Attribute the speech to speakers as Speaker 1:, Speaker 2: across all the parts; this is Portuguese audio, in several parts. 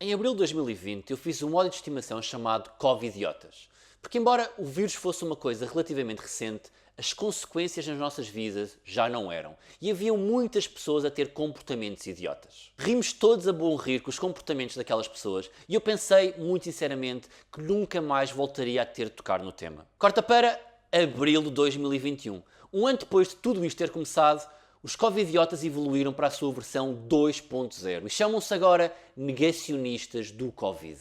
Speaker 1: Em abril de 2020 eu fiz um ódio de estimação chamado Covidiotas. Porque embora o vírus fosse uma coisa relativamente recente, as consequências nas nossas vidas já não eram. E haviam muitas pessoas a ter comportamentos idiotas. Rimos todos a bom rir com os comportamentos daquelas pessoas e eu pensei, muito sinceramente, que nunca mais voltaria a ter de tocar no tema. Corta para abril de 2021. Um ano depois de tudo isto ter começado, os Covidiotas evoluíram para a sua versão 2.0 e chamam-se agora negacionistas do Covid.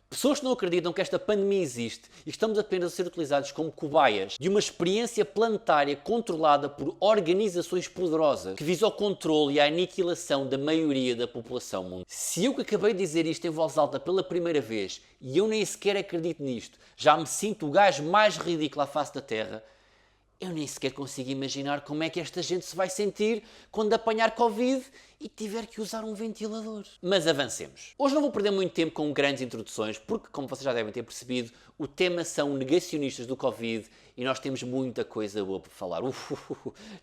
Speaker 1: Pessoas que não acreditam que esta pandemia existe e estamos apenas a ser utilizados como cobaias de uma experiência planetária controlada por organizações poderosas que visa o controle e a aniquilação da maioria da população mundial. Se eu que acabei de dizer isto em voz alta pela primeira vez e eu nem sequer acredito nisto, já me sinto o gajo mais ridículo à face da Terra, eu nem sequer consigo imaginar como é que esta gente se vai sentir quando apanhar Covid e tiver que usar um ventilador. Mas avancemos. Hoje não vou perder muito tempo com grandes introduções, porque, como vocês já devem ter percebido, o tema são negacionistas do Covid e nós temos muita coisa boa para falar.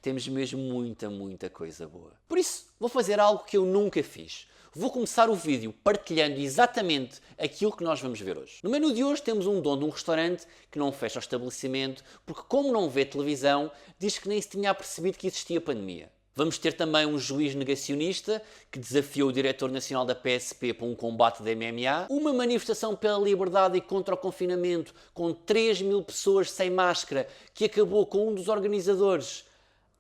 Speaker 1: Temos mesmo muita coisa boa. Por isso, vou fazer algo que eu nunca fiz. Vou começar o vídeo partilhando exatamente aquilo que nós vamos ver hoje. No menu de hoje temos um dono de um restaurante que não fecha o estabelecimento porque, como não vê televisão, diz que nem se tinha apercebido que existia pandemia. Vamos ter também um juiz negacionista que desafiou o diretor nacional da PSP para um combate de MMA, uma manifestação pela liberdade e contra o confinamento com 3.000 pessoas sem máscara que acabou com um dos organizadores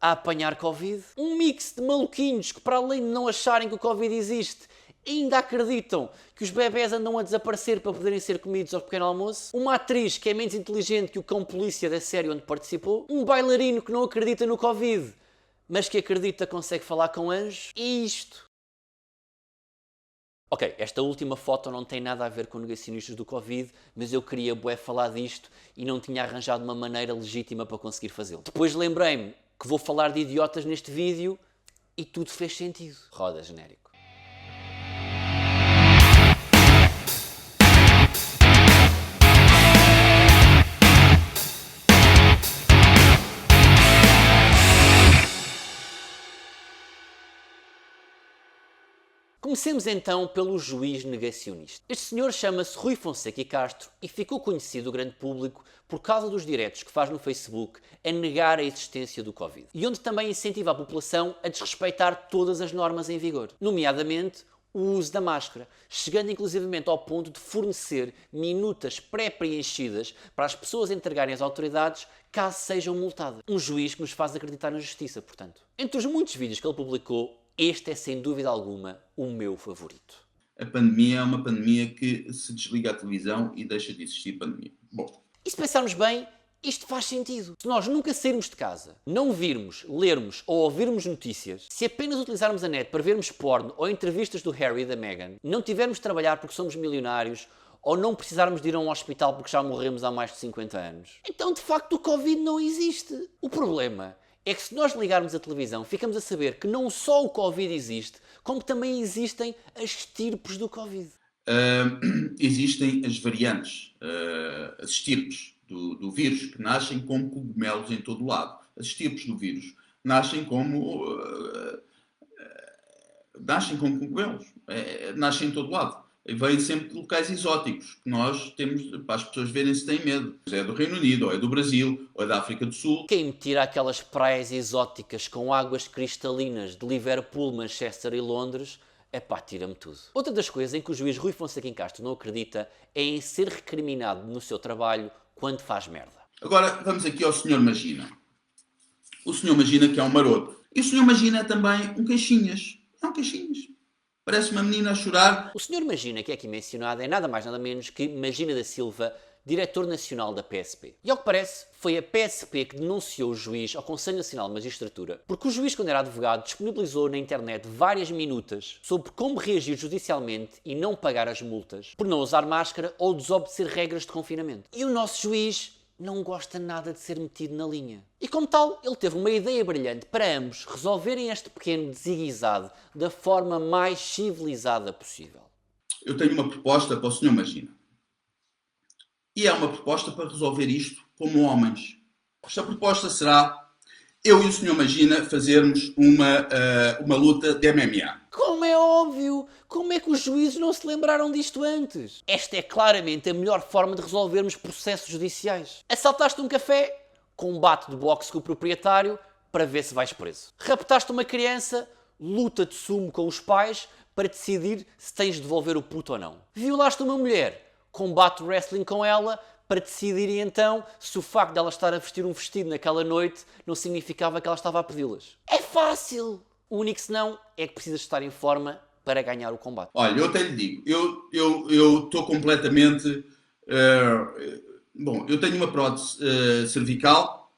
Speaker 1: a apanhar Covid, um mix de maluquinhos que, para além de não acharem que o Covid existe, ainda acreditam que os bebés andam a desaparecer para poderem ser comidos ao pequeno almoço, uma atriz que é menos inteligente que o cão polícia da série onde participou, um bailarino que não acredita no Covid, mas que acredita que consegue falar com anjos, e isto. Ok, esta última foto não tem nada a ver com negacionistas do Covid, mas eu queria falar disto e não tinha arranjado uma maneira legítima para conseguir fazê-lo. Depois lembrei-me que vou falar de idiotas neste vídeo e tudo fez sentido. Roda genérico. Comecemos então pelo juiz negacionista. Este senhor chama-se Rui Fonseca e Castro e ficou conhecido do grande público por causa dos diretos que faz no Facebook a negar a existência do Covid. E onde também incentiva a população a desrespeitar todas as normas em vigor, nomeadamente o uso da máscara, chegando inclusivamente ao ponto de fornecer minutas pré-preenchidas para as pessoas entregarem às autoridades caso sejam multadas. Um juiz que nos faz acreditar na justiça, portanto. Entre os muitos vídeos que ele publicou, este é, sem dúvida alguma, o meu favorito.
Speaker 2: A pandemia é uma pandemia que se desliga a televisão e deixa de existir pandemia. Bom.
Speaker 1: E se pensarmos bem, isto faz sentido. Se nós nunca sairmos de casa, não virmos, lermos ou ouvirmos notícias, se apenas utilizarmos a net para vermos porno ou entrevistas do Harry e da Meghan, não tivermos de trabalhar porque somos milionários ou não precisarmos de ir a um hospital porque já morremos há mais de 50 anos, então de facto o Covid não existe. O problema é que se nós ligarmos a televisão, ficamos a saber que não só o Covid existe, como também existem as estirpes do Covid.
Speaker 2: Existem as variantes, as estirpes do vírus, que nascem como cogumelos em todo o lado. As estirpes do vírus nascem como cogumelos, nascem em todo o lado. Vêm sempre de locais exóticos, que nós temos para as pessoas verem se têm medo. É do Reino Unido, ou é do Brasil, ou é da África do Sul.
Speaker 1: Quem me tira aquelas praias exóticas com águas cristalinas de Liverpool, Manchester e Londres, tira-me tudo. Outra das coisas em que o juiz Rui Fonseca Castro não acredita é em ser recriminado no seu trabalho quando faz merda.
Speaker 2: Agora vamos aqui ao Sr. Magina. O Sr. Magina que é um maroto. E o Sr. Magina é também um queixinhas. É um queixinhas. Parece uma menina a chorar.
Speaker 1: O Sr. Magina, que é aqui mencionado, é nada mais nada menos que Magina da Silva, diretor nacional da PSP. E ao que parece, foi a PSP que denunciou o juiz ao Conselho Nacional de Magistratura, porque o juiz, quando era advogado, disponibilizou na internet várias minutas sobre como reagir judicialmente e não pagar as multas, por não usar máscara ou desobedecer regras de confinamento. E o nosso juiz não gosta nada de ser metido na linha. E como tal, ele teve uma ideia brilhante para ambos resolverem este pequeno desaguisado da forma mais civilizada possível.
Speaker 2: Eu tenho uma proposta para o Sr. Magina. E é uma proposta para resolver isto como homens. Esta proposta será eu e o Sr. Magina fazermos uma luta de MMA.
Speaker 1: Como é óbvio! Como é que os juízes não se lembraram disto antes? Esta é claramente a melhor forma de resolvermos processos judiciais. Assaltaste um café, combate de boxe com o proprietário para ver se vais preso. Raptaste uma criança, luta de sumo com os pais para decidir se tens de devolver o puto ou não. Violaste uma mulher, combate wrestling com ela para decidir então se o facto de ela estar a vestir um vestido naquela noite não significava que ela estava a pedi-las. É fácil! O único senão é que precisas estar em forma para ganhar o combate.
Speaker 2: Olha, eu até lhe digo, eu estou completamente... bom, eu tenho uma prótese cervical,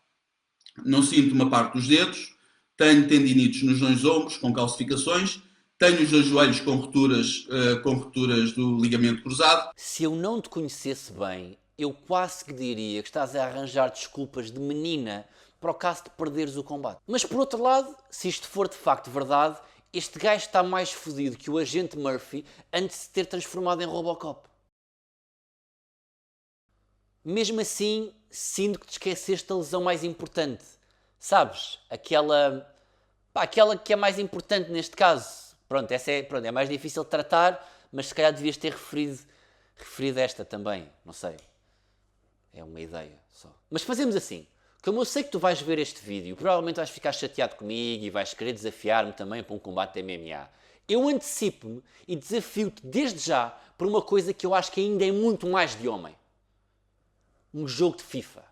Speaker 2: não sinto uma parte dos dedos, tenho tendinites nos dois ombros com calcificações, tenho os dois joelhos com rupturas do ligamento cruzado.
Speaker 1: Se eu não te conhecesse bem, eu quase que diria que estás a arranjar desculpas de menina para o caso de perderes o combate. Mas por outro lado, se isto for de facto verdade, este gajo está mais fodido que o agente Murphy antes de se ter transformado em Robocop. Mesmo assim, sinto que te esqueceste da lesão mais importante. Sabes? Aquela que é mais importante neste caso. Pronto, essa é mais difícil de tratar, mas se calhar devias ter referido esta também. Não sei. É uma ideia só. Mas fazemos assim. Como eu sei que tu vais ver este vídeo, provavelmente vais ficar chateado comigo e vais querer desafiar-me também para um combate de MMA. Eu antecipo-me e desafio-te desde já por uma coisa que eu acho que ainda é muito mais de homem. Um jogo de FIFA.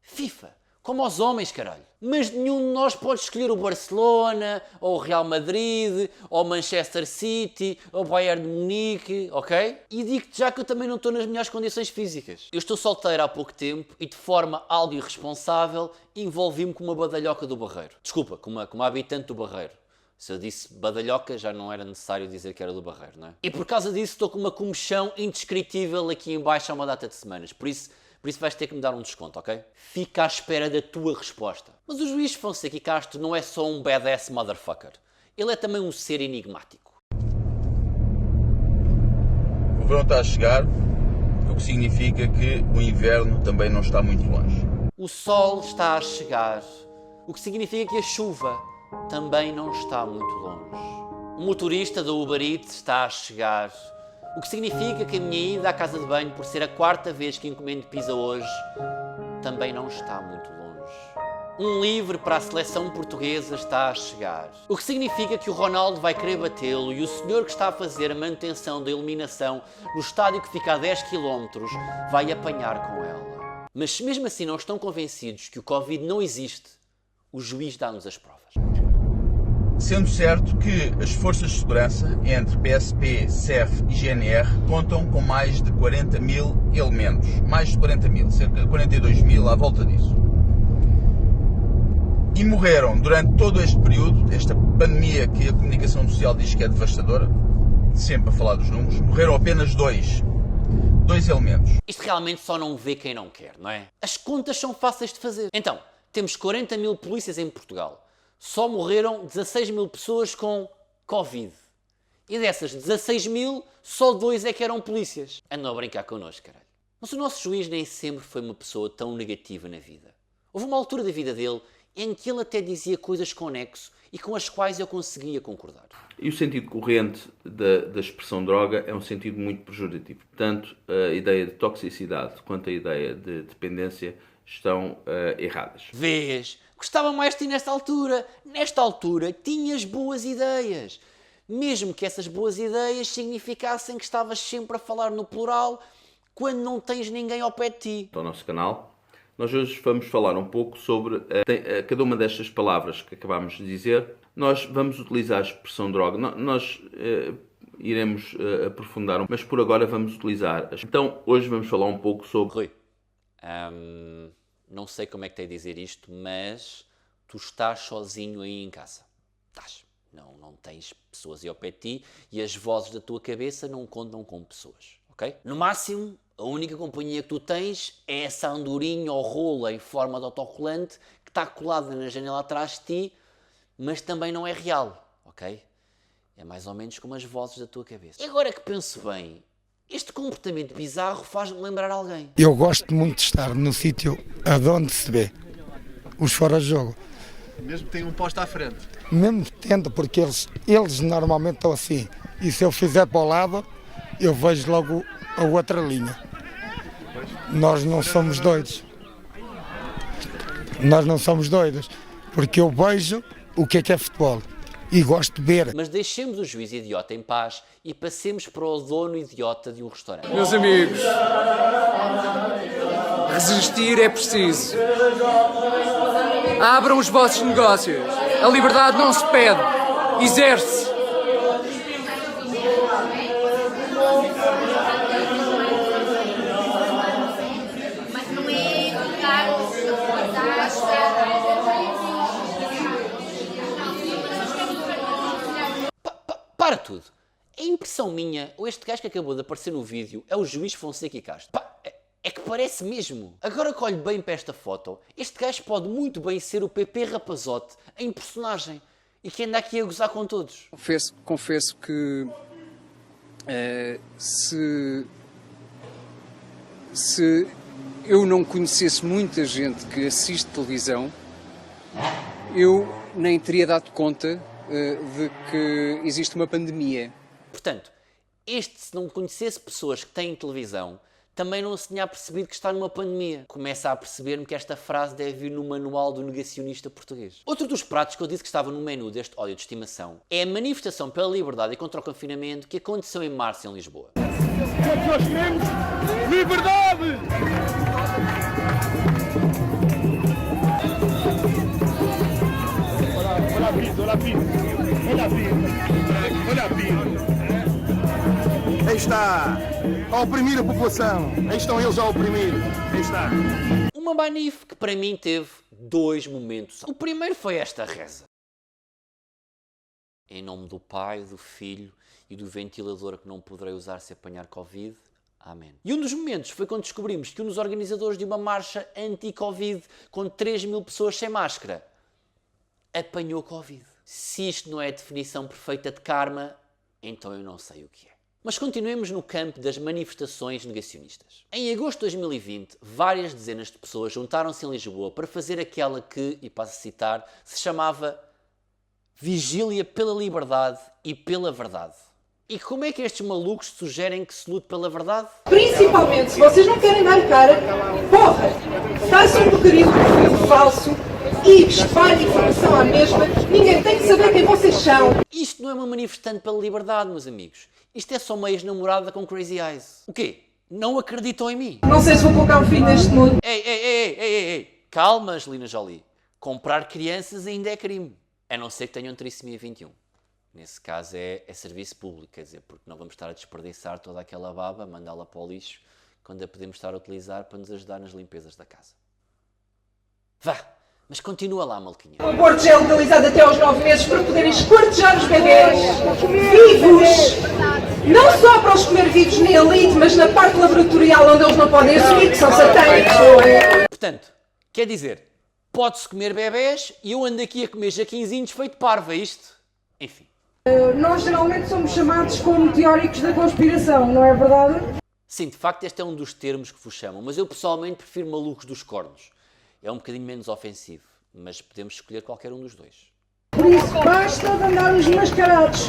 Speaker 1: FIFA. Como aos homens, caralho. Mas nenhum de nós pode escolher o Barcelona, ou o Real Madrid, ou o Manchester City, ou o Bayern de Munique, ok? E digo-te já que eu também não estou nas melhores condições físicas. Eu estou solteiro há pouco tempo e de forma algo irresponsável envolvi-me com uma badalhoca do Barreiro. Desculpa, com uma habitante do Barreiro. Se eu disse badalhoca, já não era necessário dizer que era do Barreiro, não é? E por causa disso estou com uma comichão indescritível aqui em baixo há uma data de semanas. Por isso vais ter que me dar um desconto, ok? Fica à espera da tua resposta. Mas o juiz Fonseca Castro não é só um badass motherfucker. Ele é também um ser enigmático.
Speaker 3: O verão está a chegar, o que significa que o inverno também não está muito longe.
Speaker 1: O sol está a chegar, o que significa que a chuva também não está muito longe. O motorista da Uber Eats está a chegar, o que significa que a minha ida à casa de banho, por ser a 4ª vez que encomendo pizza hoje, também não está muito longe. Um livre para a seleção portuguesa está a chegar, o que significa que o Ronaldo vai querer batê-lo e o senhor que está a fazer a manutenção da iluminação no estádio que fica a 10 km vai apanhar com ela. Mas se mesmo assim não estão convencidos que o Covid não existe, o juiz dá-nos as provas.
Speaker 3: Sendo certo que as forças de segurança, entre PSP, CEF e GNR, contam com mais de 40 mil elementos. Mais de 40 mil, cerca de 42 mil à volta disso. E morreram durante todo este período, esta pandemia que a comunicação social diz que é devastadora, sempre a falar dos números, morreram apenas dois elementos.
Speaker 1: Isto realmente só não vê quem não quer, não é? As contas são fáceis de fazer. Então, temos 40 mil polícias em Portugal. Só morreram 16 mil pessoas com Covid. E dessas 16 mil, só 2 é que eram polícias. Andam a brincar connosco, caralho. Mas o nosso juiz nem sempre foi uma pessoa tão negativa na vida. Houve uma altura da vida dele em que ele até dizia coisas com nexo e com as quais eu conseguia concordar.
Speaker 4: E o sentido corrente da expressão droga é um sentido muito pejorativo. Tanto a ideia de toxicidade quanto a ideia de dependência estão erradas.
Speaker 1: Vês? Gostava mais de ti nesta altura. Nesta altura tinhas boas ideias. Mesmo que essas boas ideias significassem que estavas sempre a falar no plural quando não tens ninguém ao pé de ti.
Speaker 4: Ao nosso canal, nós hoje vamos falar um pouco sobre cada uma destas palavras que acabámos de dizer. Nós vamos utilizar a expressão droga. Nós iremos aprofundar, mas por agora vamos utilizar. Então, hoje vamos falar um pouco sobre...
Speaker 1: Rui, não sei como é que tenho de dizer isto, mas tu estás sozinho aí em casa. Estás. Não tens pessoas aí ao pé de ti e as vozes da tua cabeça não contam com pessoas, ok? No máximo, a única companhia que tu tens é essa andorinha ou rola em forma de autocolante que está colada na janela atrás de ti, mas também não é real, ok? É mais ou menos como as vozes da tua cabeça. E agora que penso bem, este comportamento bizarro faz-me lembrar alguém.
Speaker 5: Eu gosto muito de estar no sítio aonde se vê. os fora de jogo.
Speaker 6: Mesmo que tenham um posto à frente.
Speaker 5: Mesmo tendo, porque eles normalmente estão assim. E se eu fizer para o lado, eu vejo logo a outra linha. Nós não somos doidos. Nós não somos doidos. Porque eu vejo o que é futebol. E gosto de ver.
Speaker 1: Mas deixemos o juiz idiota em paz e passemos para o dono idiota de um restaurante.
Speaker 7: Meus amigos, resistir é preciso. Abram os vossos negócios. A liberdade não se pede, exerce-se.
Speaker 1: Para tudo. É impressão minha, ou este gajo que acabou de aparecer no vídeo é o juiz Fonseca e Castro? Pá, é que parece mesmo. Agora que olho bem para esta foto, este gajo pode muito bem ser o PP Rapazote em personagem e que anda aqui a gozar com todos.
Speaker 7: Confesso que se eu não conhecesse muita gente que assiste televisão, eu nem teria dado conta de que existe uma pandemia.
Speaker 1: Portanto, se não conhecesse pessoas que têm televisão, também não se tinha percebido que está numa pandemia. Começa a perceber-me que esta frase deve vir no manual do negacionista português. Outro dos pratos que eu disse que estava no menu deste ódio de estimação é a manifestação pela liberdade e contra o confinamento que aconteceu em março em Lisboa.
Speaker 8: Todos nós queremos liberdade! Olha a vida, olha a vida, olha a vida, olha a vida. Aí está, a oprimir a população, aí estão eles a oprimir, aí está.
Speaker 1: Uma manif que para mim teve dois momentos. O primeiro foi esta reza. Em nome do Pai, do Filho e do ventilador que não poderei usar se apanhar Covid. Amém. E um dos momentos foi quando descobrimos que um dos organizadores de uma marcha anti-Covid com 3.000 pessoas sem máscara apanhou Covid. Se isto não é a definição perfeita de karma, então eu não sei o que é. Mas continuemos no campo das manifestações negacionistas. Em agosto de 2020, várias dezenas de pessoas juntaram-se em Lisboa para fazer aquela que, e passo a citar, se chamava Vigília pela Liberdade e pela Verdade. E como é que estes malucos sugerem que se lute pela verdade?
Speaker 9: Principalmente, se vocês não querem dar cara, porra, façam um bocadinho de perfil falso e espalhem informação à mesma. Ninguém tem que saber quem vocês são.
Speaker 1: Isto não é uma manifestante pela liberdade, meus amigos. Isto é só uma ex-namorada com crazy eyes. O quê? Não acreditam em mim?
Speaker 9: Não sei se vou colocar um fim neste mundo.
Speaker 1: Ei. Calma, Angelina Jolie. Comprar crianças ainda é crime. A não ser que tenham trissomia 21. Nesse caso é serviço público, quer dizer, porque não vamos estar a desperdiçar toda aquela baba, mandá-la para o lixo, quando a podemos estar a utilizar para nos ajudar nas limpezas da casa. Vá, mas continua lá, maluquinha.
Speaker 9: O aborto já é legalizado até aos 9 meses para poderem esquartejar os bebês vivos. Não só para os comer vivos na elite, mas na parte laboratorial onde eles não podem assumir que são satânicos.
Speaker 1: Portanto, quer dizer, pode-se comer bebés e eu ando aqui a comer jaquinzinhos feito parvo, é isto? Enfim.
Speaker 9: Nós geralmente somos chamados como teóricos da conspiração, não é verdade?
Speaker 1: Sim, de facto este é um dos termos que vos chamam, mas eu pessoalmente prefiro malucos dos cornos. É um bocadinho menos ofensivo, mas podemos escolher qualquer um dos dois.
Speaker 9: Por isso basta de andarmos mascarados.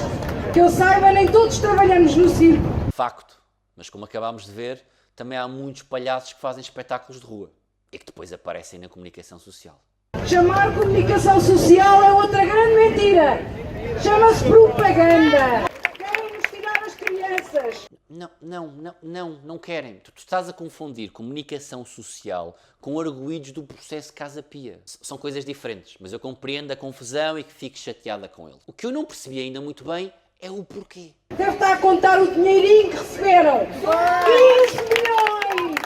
Speaker 9: Que eu saiba, nem todos trabalhamos no circo.
Speaker 1: Facto, mas como acabámos de ver, também há muitos palhaços que fazem espetáculos de rua e que depois aparecem na comunicação social.
Speaker 9: Chamar comunicação social é outra grande mentira. Chama-se propaganda. Querem nos tirar as crianças.
Speaker 1: Não querem. Tu estás a confundir comunicação social com arguídos do processo Casa Pia. São coisas diferentes, mas eu compreendo a confusão e que fiques chateada com ele. O que eu não percebi ainda muito bem é o porquê.
Speaker 9: Deve estar a contar o dinheirinho que receberam. 15 milhões!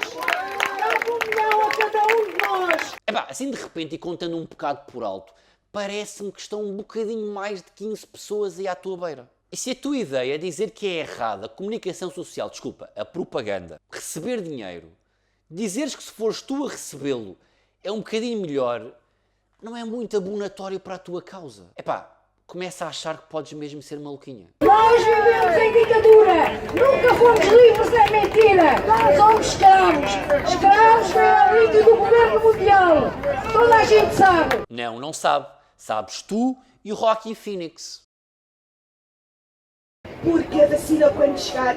Speaker 9: Dá 1 milhão a cada um de nós.
Speaker 1: Assim de repente e contando um bocado por alto, parece-me que estão um bocadinho mais de 15 pessoas aí à tua beira. E se a tua ideia é dizer que é errada a comunicação social, desculpa, a propaganda, receber dinheiro, dizeres que se fores tu a recebê-lo é um bocadinho melhor, não é muito abonatório para a tua causa. Começa a achar que podes mesmo ser maluquinha.
Speaker 9: Nós vivemos em ditadura. Nunca foi
Speaker 10: somos livres é mentira! Somos escravos! Escravos da elite do governo mundial! Toda a gente sabe!
Speaker 1: Não, não sabe. Sabes tu e o Joaquin Phoenix.
Speaker 9: Porque a vacina quando chegar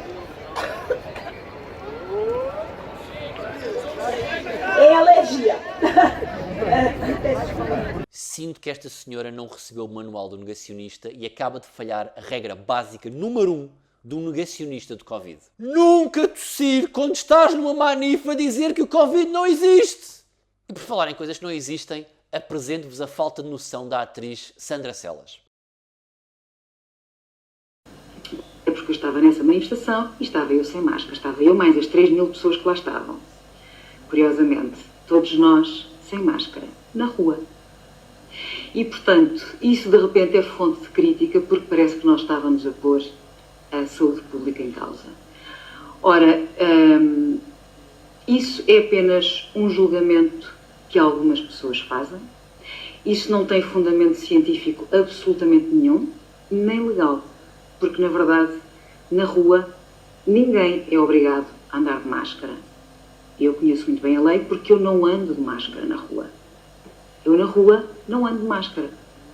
Speaker 9: é alergia.
Speaker 1: Sinto que esta senhora não recebeu o manual do negacionista e acaba de falhar a regra básica número 1 do negacionista de Covid. Nunca tossir quando estás numa manif a dizer que o Covid não existe. E por falar em coisas que não existem, apresento-vos a falta de noção da atriz Sandra Celas.
Speaker 11: É porque eu estava nessa manifestação e estava eu sem máscara. Estava eu mais as 3.000 pessoas que lá estavam. Curiosamente, todos nós sem máscara, na rua. E, portanto, isso de repente é fonte de crítica porque parece que nós estávamos a pôr a saúde pública em causa. Ora, isso é apenas um julgamento que algumas pessoas fazem. Isso não tem fundamento científico absolutamente nenhum, nem legal. Porque, na verdade, na rua, ninguém é obrigado a andar de máscara. Eu conheço muito bem a lei porque eu não ando de máscara na rua. Eu, na rua, não ando de máscara.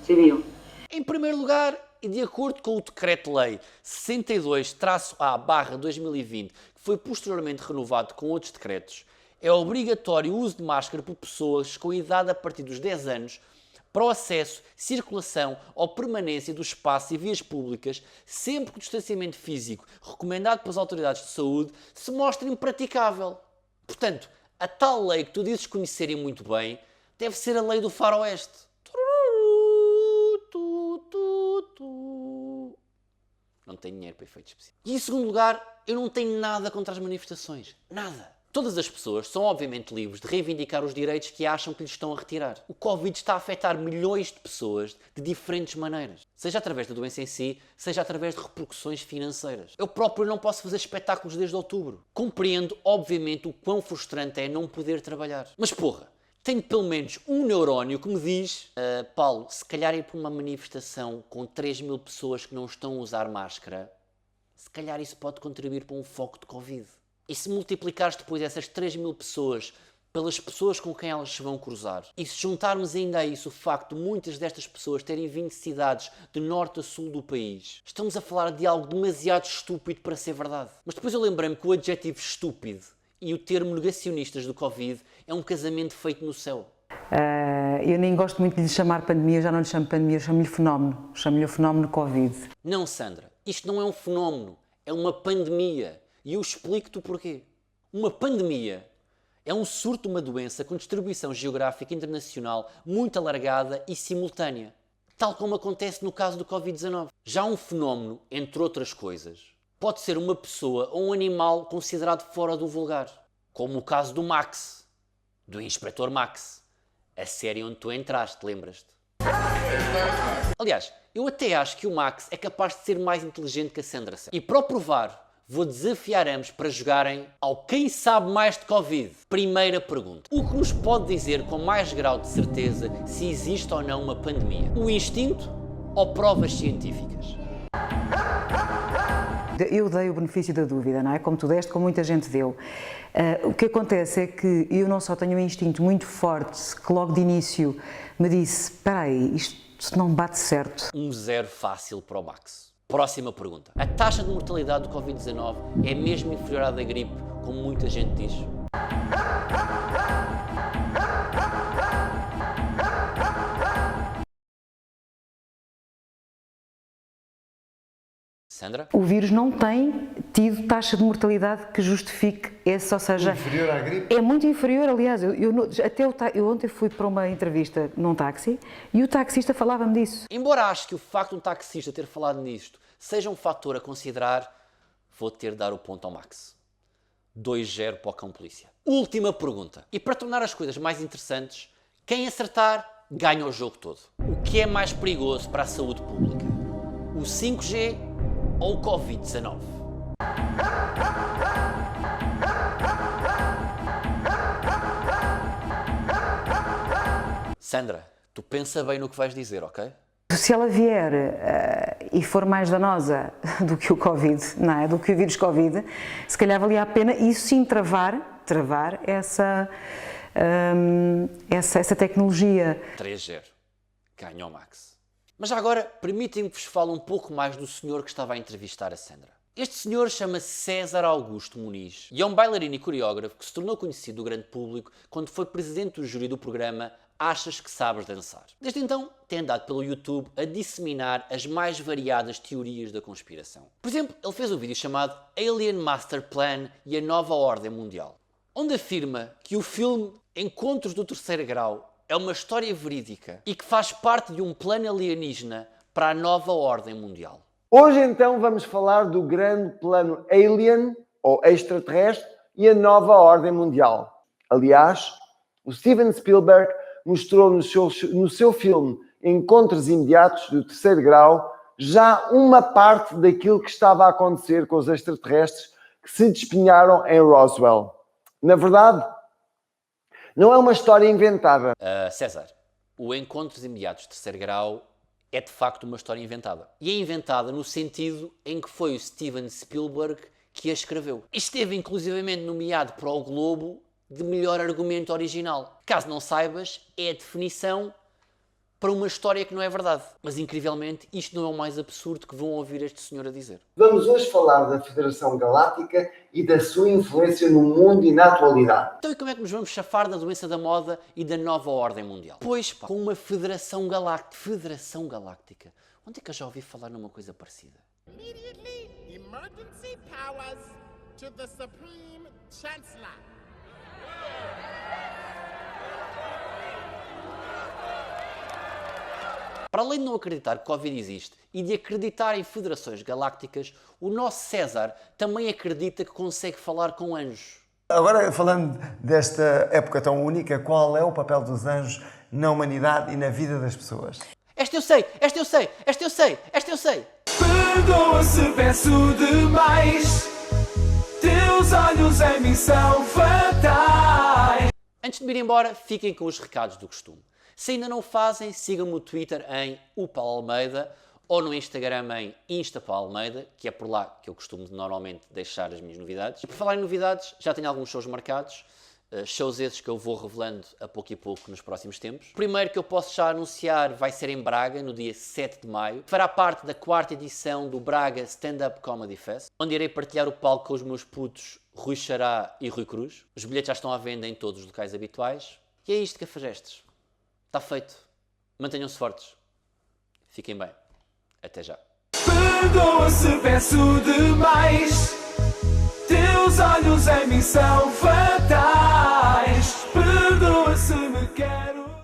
Speaker 11: Sabiam?
Speaker 1: Em primeiro lugar, e de acordo com o Decreto-Lei 62-A/2020, que foi posteriormente renovado com outros decretos, é obrigatório o uso de máscara por pessoas com idade a partir dos 10 anos para o acesso, circulação ou permanência do espaço e vias públicas, sempre que o distanciamento físico recomendado pelas autoridades de saúde se mostre impraticável. Portanto, a tal lei que tu dizes conhecerem muito bem deve ser a lei do faroeste. Não tenho dinheiro para efeitos específicos. E em segundo lugar, eu não tenho nada contra as manifestações. Nada. Todas as pessoas são obviamente livres de reivindicar os direitos que acham que lhes estão a retirar. O Covid está a afetar milhões de pessoas de diferentes maneiras. Seja através da doença em si, seja através de repercussões financeiras. Eu próprio não posso fazer espetáculos desde outubro. Compreendo, obviamente, o quão frustrante é não poder trabalhar. Mas porra, tenho pelo menos um neurónio que me diz Paulo, se calhar ir para uma manifestação com 3.000 pessoas que não estão a usar máscara, se calhar isso pode contribuir para um foco de Covid. E se multiplicares depois essas 3.000 pessoas pelas pessoas com quem elas se vão cruzar, e se juntarmos ainda a isso o facto de muitas destas pessoas terem vindo de cidades de norte a sul do país, estamos a falar de algo demasiado estúpido para ser verdade. Mas depois eu lembrei-me que o adjetivo estúpido e o termo negacionistas do Covid é um casamento feito no céu.
Speaker 12: Eu nem gosto muito de lhe chamar pandemia, eu já não lhe chamo pandemia, eu chamo-lhe fenómeno. Chamo-lhe o fenómeno Covid.
Speaker 1: Não, Sandra, isto não é um fenómeno, é uma pandemia. E eu explico-te o porquê. Uma pandemia é um surto de uma doença com distribuição geográfica internacional muito alargada e simultânea, tal como acontece no caso do Covid-19. Já um fenómeno, entre outras coisas, pode ser uma pessoa ou um animal considerado fora do vulgar, como o caso do Max, do Inspetor Max, a série onde tu entraste, lembras-te? Aliás, eu até acho que o Max é capaz de ser mais inteligente que a Sandra. E para o provar, vou desafiar ambos para jogarem ao Quem Sabe Mais de Covid. Primeira pergunta. O que nos pode dizer com mais grau de certeza se existe ou não uma pandemia? O instinto ou provas científicas?
Speaker 12: Eu dei o benefício da dúvida, não é? Como tu deste, como muita gente deu. O que acontece é que eu não só tenho um instinto muito forte que logo de início me disse, espera aí, isto não bate certo.
Speaker 1: 1-0 fácil para o Max. Próxima pergunta. A taxa de mortalidade do Covid-19 é mesmo inferior à da gripe, como muita gente diz? Sandra?
Speaker 12: O vírus não tem tido taxa de mortalidade que justifique esse, ou seja...
Speaker 6: Inferior à gripe?
Speaker 12: É muito inferior, aliás. Eu ontem fui para uma entrevista num táxi e o taxista falava-me disso.
Speaker 1: Embora acho que o facto de um taxista ter falado nisto seja um fator a considerar, vou ter de dar o ponto ao Max. 2-0 para o cão polícia. Última pergunta. E para tornar as coisas mais interessantes, quem acertar ganha o jogo todo. O que é mais perigoso para a saúde pública? O 5G ou o Covid-19? Sandra, tu pensa bem no que vais dizer, ok?
Speaker 12: Se ela vier e for mais danosa do que o Covid, não é? Do que o vírus Covid, se calhar valia a pena isso sim travar essa tecnologia.
Speaker 1: 3-0. Ganhou o Max. Mas já agora, permitem-me que vos fale um pouco mais do senhor que estava a entrevistar a Sandra. Este senhor chama-se César Augusto Muniz e é um bailarino e coreógrafo que se tornou conhecido do grande público quando foi presidente do júri do programa Achas que Sabes Dançar. Desde então, tem andado pelo YouTube a disseminar as mais variadas teorias da conspiração. Por exemplo, ele fez um vídeo chamado Alien Master Plan e a Nova Ordem Mundial, onde afirma que o filme Encontros do Terceiro Grau é uma história verídica e que faz parte de um plano alienígena para a Nova Ordem Mundial.
Speaker 13: Hoje então vamos falar do grande plano Alien, ou extraterrestre, e a Nova Ordem Mundial. Aliás, o Steven Spielberg mostrou no seu filme Encontros Imediatos do Terceiro Grau já uma parte daquilo que estava a acontecer com os extraterrestres que se despenharam em Roswell. Na verdade, não é uma história inventada.
Speaker 1: César, o Encontros Imediatos do Terceiro Grau é de facto uma história inventada. E é inventada no sentido em que foi o Steven Spielberg que a escreveu. E esteve inclusivamente nomeado para o Globo de melhor argumento original. Caso não saibas, é a definição para uma história que não é verdade. Mas incrivelmente, isto não é o mais absurdo que vão ouvir este senhor a dizer.
Speaker 13: Vamos hoje falar da Federação Galáctica e da sua influência no mundo e na atualidade.
Speaker 1: Então e como é que nos vamos chafar da doença da moda e da nova ordem mundial? Pois, pá, com uma Federação Galáctica. Federação Galáctica. Onde é que eu já ouvi falar numa coisa parecida?
Speaker 14: Immediately, emergency powers to the Supreme Chancellor.
Speaker 1: Para além de não acreditar que Covid existe e de acreditar em federações galácticas, o nosso César também acredita que consegue falar com anjos.
Speaker 15: Agora, falando desta época tão única, qual é o papel dos anjos na humanidade e na vida das pessoas?
Speaker 1: Esta eu sei, esta eu sei, esta eu sei, esta eu sei.
Speaker 16: Perdoa se peço demais, teus olhos em mim são fatais.
Speaker 1: Antes de me ir embora, fiquem com os recados do costume. Se ainda não o fazem, sigam-me no Twitter em @Almeida ou no Instagram em Instapalmeida, que é por lá que eu costumo normalmente deixar as minhas novidades. E por falar em novidades, já tenho alguns shows marcados, shows esses que eu vou revelando a pouco e pouco nos próximos tempos. O primeiro que eu posso já anunciar vai ser em Braga, no dia 7 de maio. Fará parte da 4ª edição do Braga Stand-Up Comedy Fest, onde irei partilhar o palco com os meus putos Rui Xará e Rui Cruz. Os bilhetes já estão à venda em todos os locais habituais. E é isto, cafajestes. Está feito. Mantenham-se fortes. Fiquem bem. Até já.
Speaker 16: Perdoa se peço demais, teus olhos em mim são fatais.